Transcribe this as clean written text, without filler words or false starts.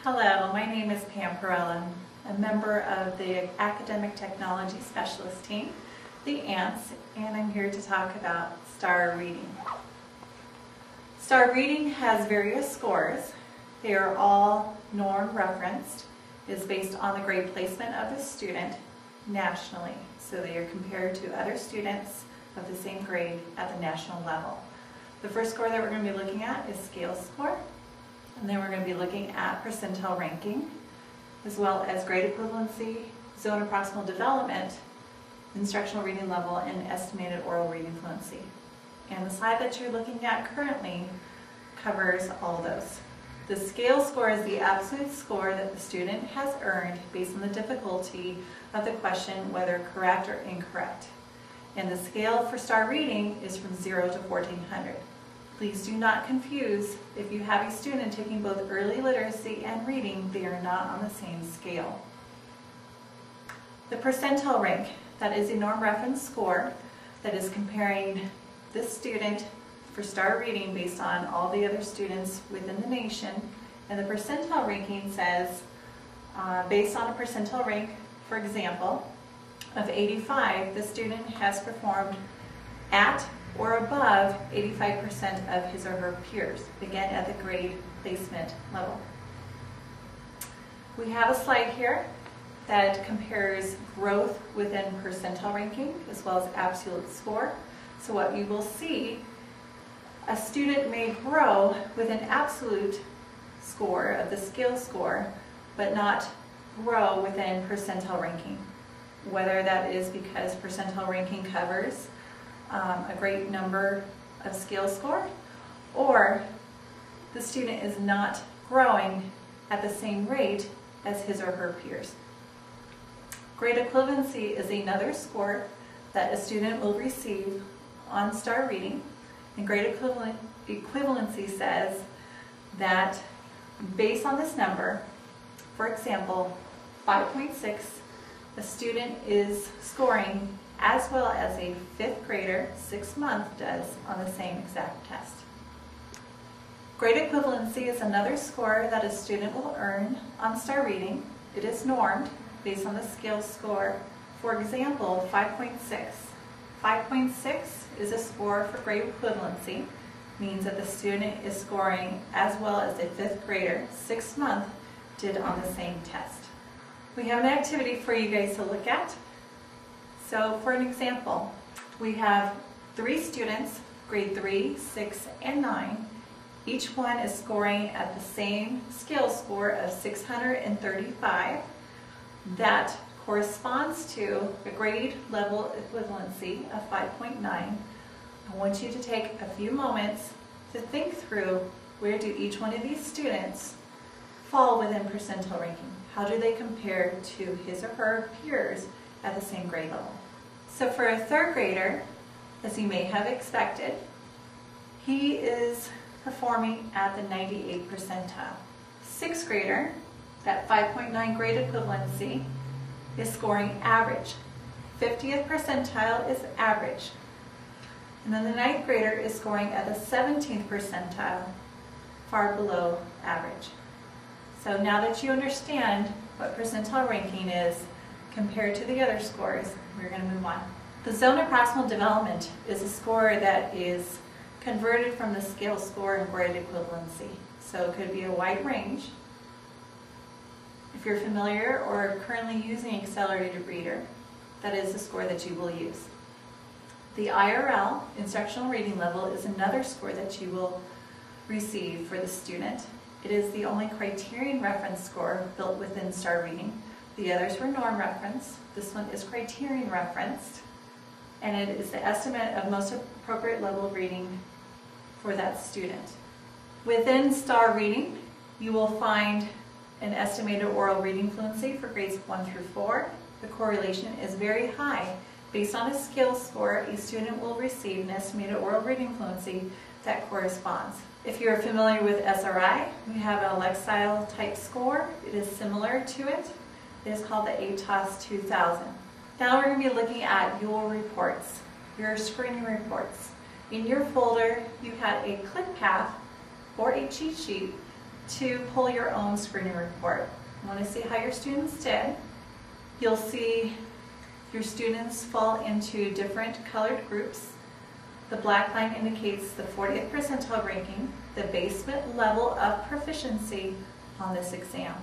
Hello, my name is Pam To Cam, a member of the Academic Technology Specialist team, the ANTS, and I'm here to talk about STAR reading. STAR reading has various scores. They are all norm referenced. It is based on the grade placement of the student nationally, so they are compared to other students of the same grade at the national level. The first score that we're going to be looking at is scale score. And then we're going to be looking at percentile ranking, as well as grade equivalency, zone of proximal development, instructional reading level, and estimated oral reading fluency. And the slide that you're looking at currently covers all of those. The scale score is the absolute score that the student has earned based on the difficulty of the question, whether correct or incorrect. And the scale for STAR reading is from 0 to 1400. Please do not confuse. If you have a student taking both early literacy and reading, they are not on the same scale. The percentile rank, that is a norm reference score that is comparing this student for STAR reading based on all the other students within the nation. And the percentile ranking says, based on a percentile rank, for example, of 85, the student has performed at or above 85% of his or her peers, again at the grade placement level. We have a slide here that compares growth within percentile ranking as well as absolute score. So what you will see, a student may grow with an absolute score of the scale score, but not grow within percentile ranking. Whether that is because percentile ranking covers a great number of scale score, or the student is not growing at the same rate as his or her peers. Grade equivalency is another score that a student will receive on STAR reading, and grade equivalency says that based on this number, for example, 5.6, a student is scoring as well as a 5th grader 6th month does on the same exact test. Grade equivalency is another score that a student will earn on STAR reading. It is normed based on the scale score. For example, 5.6. 5.6 is a score for grade equivalency, means that the student is scoring as well as a 5th grader 6th month did on the same test. We have an activity for you guys to look at. So for an example, we have 3 students, grade 3, 6, and 9. Each one is scoring at the same scale score of 635. That corresponds to a grade level equivalency of 5.9. I want you to take a few moments to think through, where do each one of these students fall within percentile ranking? How do they compare to his or her peers at the same grade level? So for a 3rd grader, as you may have expected, he is performing at the 98th percentile. 6th grader, that 5.9 grade equivalency, is scoring average. 50th percentile is average. And then the 9th grader is scoring at the 17th percentile, far below average. So now that you understand what percentile ranking is compared to the other scores, we're going to move on. The zone of proximal development is a score that is converted from the scale score and grade equivalency. So it could be a wide range. If you're familiar or currently using Accelerated Reader, that is the score that you will use. The IRL, Instructional Reading Level, is another score that you will receive for the student. It is the only criterion reference score built within STAR reading. The others were norm referenced. This one is criterion referenced, and it is the estimate of most appropriate level of reading for that student. Within STAR reading, you will find an estimated oral reading fluency for grades 1 through 4. The correlation is very high. Based on a scale score, a student will receive an estimated oral reading fluency that corresponds. If you're familiar with SRI, we have an Alexile type score. It is similar to it. It is called the ATOS 2000. Now we're going to be looking at your reports, your screening reports. In your folder, you had a click path or a cheat sheet to pull your own screening report. You want to see how your students did. You'll see your students fall into different colored groups. The black line indicates the 40th percentile ranking, the basement level of proficiency on this exam.